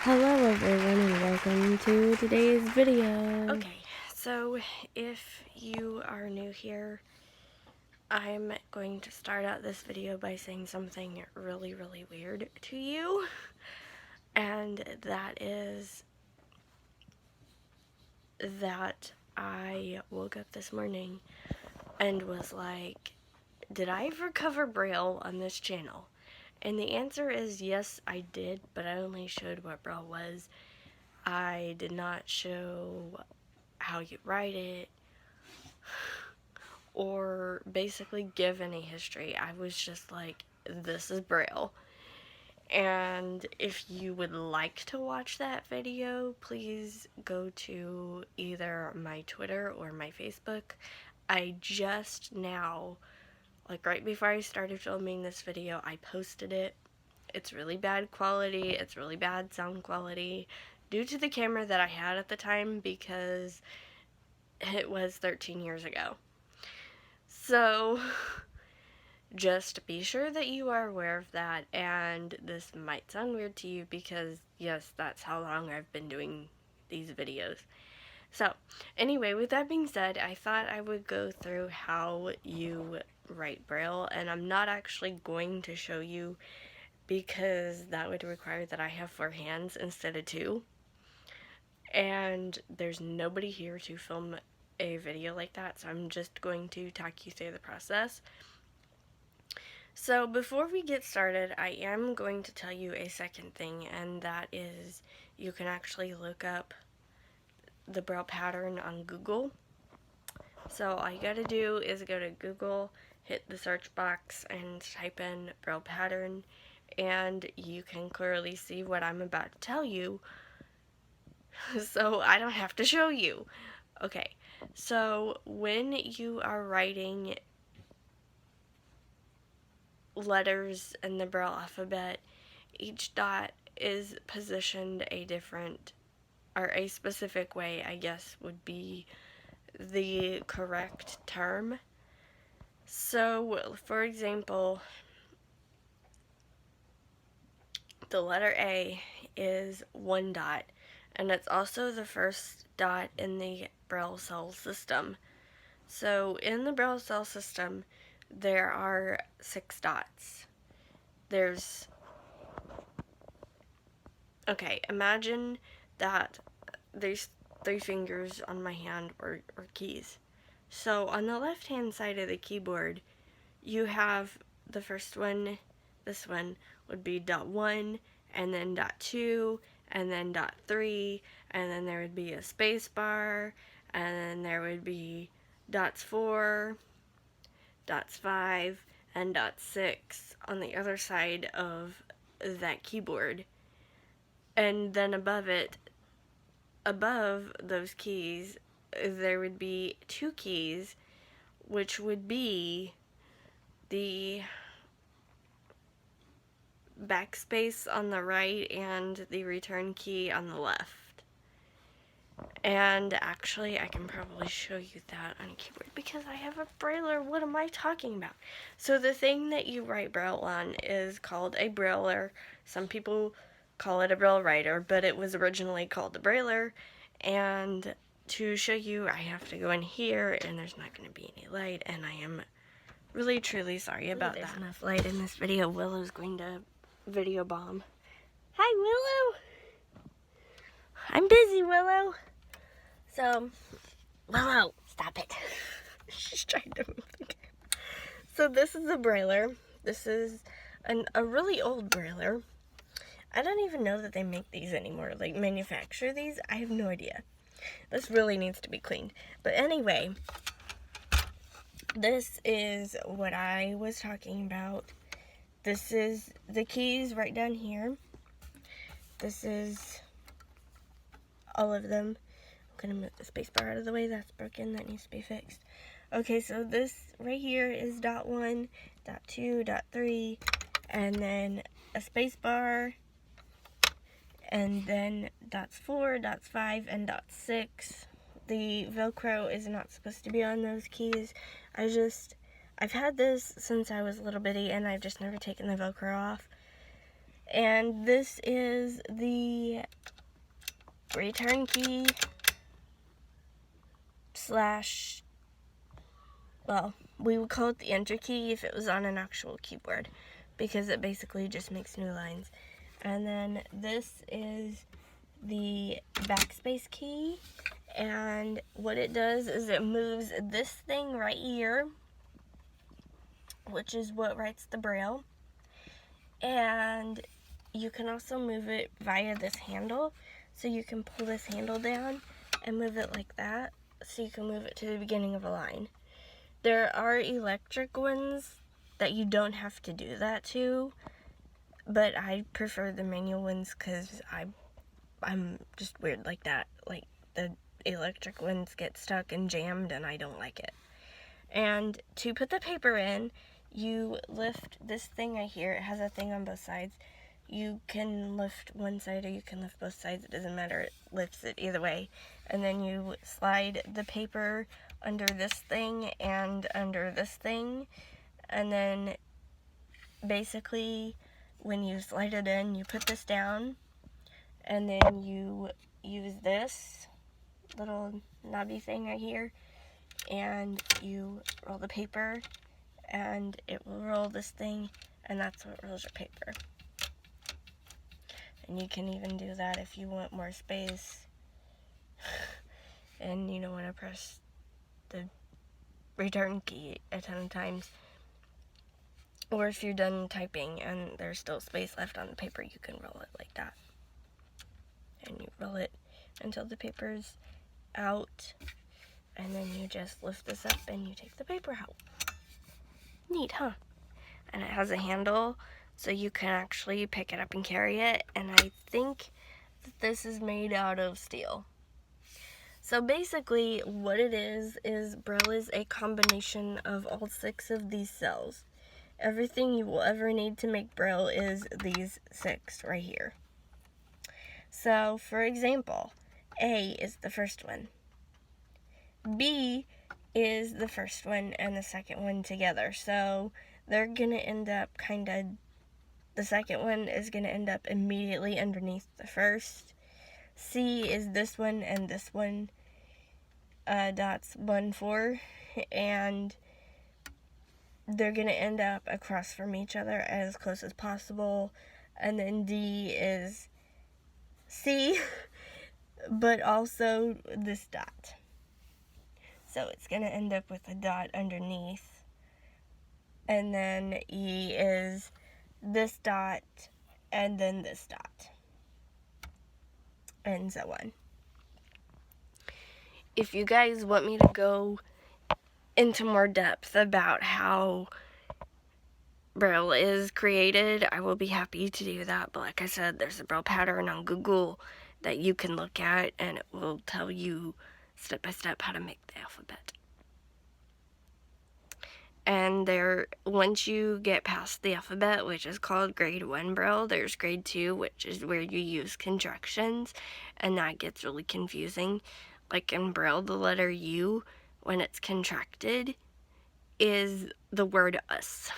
Hello everyone and welcome to today's video. Okay, so if you are new here, I'm going to start out this video by saying something really weird to you. And that is that I woke up this morning and was like, did I ever cover Braille on this channel? And the answer is yes, I did, but I only showed what Braille was. I did not show how you write it, or basically give any history. I was just like, this is Braille. And if you would like to watch that video, please go to either my Twitter or my Facebook. I just now, like right before I started filming this video, I posted it. It's really bad quality, it's really bad sound quality due to the camera that I had at the time because it was 13 years ago. So just be sure that you are aware of that, and this might sound weird to you because yes, that's how long I've been doing these videos. So anyway, with that being said, I thought I would go through how you write Braille, and I'm not actually going to show you because that would require that I have 4 hands instead of 2, and there's nobody here to film a video like that, so I'm just going to talk you through the process. So before we get started, I am going to tell you a second thing, and that is you can actually look up the Braille pattern on Google. So all you gotta do is go to Google, hit the search box, and type in Braille pattern, and you can clearly see what I'm about to tell you, so I don't have to show you. Okay, so when you are writing letters in the Braille alphabet, each dot is positioned a different, or a specific way, I guess would be the correct term. So, for example, the letter A is 1 dot, and it's also the first dot in the Braille cell system. So, in the Braille cell system, there are 6 dots. Okay, imagine that there's 3 fingers on my hand, or keys. So on the left hand side of the keyboard, you have the first one, this one would be dot 1, and then dot 2, and then dot 3, and then there would be a space bar, and then there would be dots 4, dots 5, and dot 6 on the other side of that keyboard. And then above those keys, there would be 2 keys, which would be the backspace on the right and the return key on the left. And actually, I can probably show you that on a keyboard because I have a brailler. What am I talking about? So the thing that you write Braille on is called a brailler. Some people call it a Braille writer, but it was originally called a brailler. And to show you, I have to go in here, and there's not going to be any light, and I am really truly sorry about that. There's enough light in this video. Willow's going to video bomb. Hi, Willow. I'm busy, Willow. So, Willow, stop it. She's trying to move the camera. So this is a brailler. This is a really old brailler. I don't even know that they make these anymore, like manufacture these. I have no idea. This really needs to be cleaned. But anyway, this is what I was talking about. This is the keys right down here. This is all of them. I'm gonna move the space bar out of the way. That's broken. That needs to be fixed. Okay, so this right here is dot 1, dot 2, dot 3, and then a space bar, and then dots 4, dots 5, and dot 6. The Velcro is not supposed to be on those keys. I've had this since I was a little bitty, and I've just never taken the Velcro off. And this is the return key slash, well, we would call it the enter key if it was on an actual keyboard, because it basically just makes new lines. And then this is the backspace key, and what it does is it moves this thing right here, which is what writes the braille, and you can also move it via this handle. So you can pull this handle down and move it like that, so you can move it to the beginning of a line. There are electric ones that you don't have to do that to, but I prefer the manual ones because I'm just weird like that. Like, the electric ones get stuck and jammed and I don't like it. And to put the paper in, you lift this thing right here. It has a thing on both sides. You can lift one side or you can lift both sides. It doesn't matter. It lifts it either way. And then you slide the paper under this thing and under this thing. And then basically when you slide it in, you put this down. And then you use this little knobby thing right here. And you roll the paper. And it will roll this thing. And that's what rolls your paper. And you can even do that if you want more space and you don't want to press the return key a ton of times. Or if you're done typing and there's still space left on the paper, you can roll it like that. And you roll it until the paper's out, and then you just lift this up and you take the paper out. Neat, huh? And it has a handle, so you can actually pick it up and carry it, and I think that this is made out of steel. So basically what it is braille is a combination of all 6 of these cells. Everything you will ever need to make braille is these 6 right here. So for example, A is the first one. B is the first one and the second one together. So they're going to end up the second one is going to end up immediately underneath the first. C is this one and this one, dots 1, 4, and they're going to end up across from each other as close as possible. And then D is C, but also this dot. So it's going to end up with a dot underneath. And then E is this dot, and then this dot. And so on. If you guys want me to go into more depth about how braille is created, I will be happy to do that. But like I said, there's a braille pattern on Google that you can look at, and it will tell you step by step how to make the alphabet. And once you get past the alphabet, which is called grade 1 braille, there's grade 2, which is where you use contractions, and that gets really confusing. Like in braille, the letter U, when it's contracted, is the word us.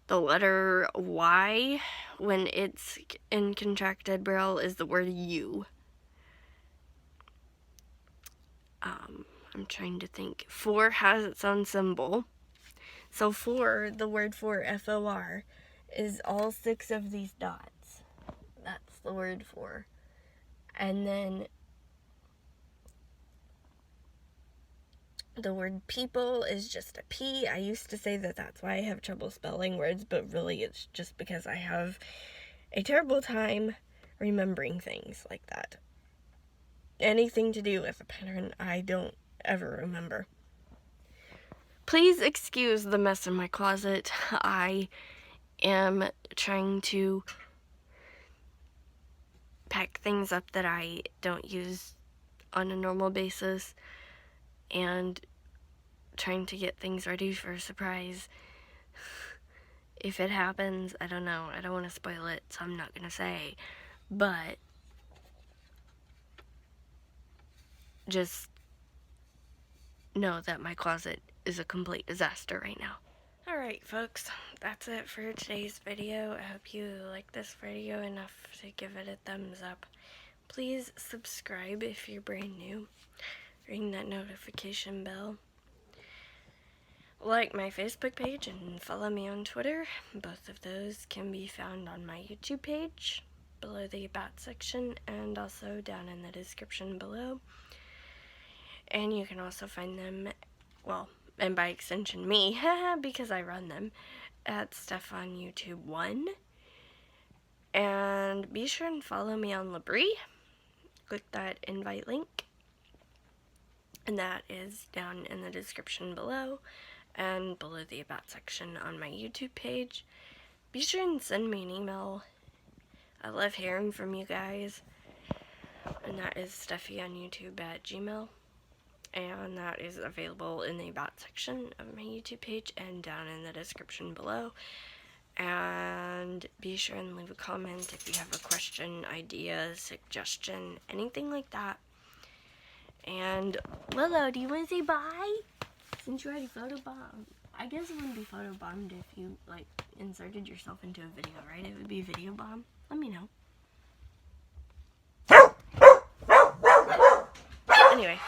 The letter Y, when it's in contracted braille, is the word you. I'm trying to think. 4 has its own symbol. So the word for, F-O-R, is all 6 of these dots. That's the word for. And then the word people is just a P. I used to say that that's why I have trouble spelling words, but really it's just because I have a terrible time remembering things like that. Anything to do with a pattern, I don't ever remember. Please excuse the mess in my closet. I am trying to pack things up that I don't use on a normal basis, and trying to get things ready for a surprise. If it happens, I don't know. I don't want to spoil it, so I'm not going to say. But just know that my closet is a complete disaster right now. Alright folks, that's it for today's video. I hope you like this video enough to give it a thumbs up. Please subscribe if you're brand new. Ring that notification bell. Like my Facebook page and follow me on Twitter. Both of those can be found on my YouTube page below the About section and also down in the description below. And you can also find them, well, and by extension me, because I run them, at Stuff on YouTube 1. And be sure and follow me on Labrie. Click that invite link. And that is down in the description below and below the About section on my YouTube page. Be sure and send me an email. I love hearing from you guys. And that is stuffyonyoutube@gmail.com. And that is available in the About section of my YouTube page and down in the description below. And be sure and leave a comment if you have a question, idea, suggestion, anything like that. And Willow, do you want to say bye? Since you already photobombed. I guess it wouldn't be photobombed if you like inserted yourself into a video, right? It would be a video bomb. Let me know. Anyway.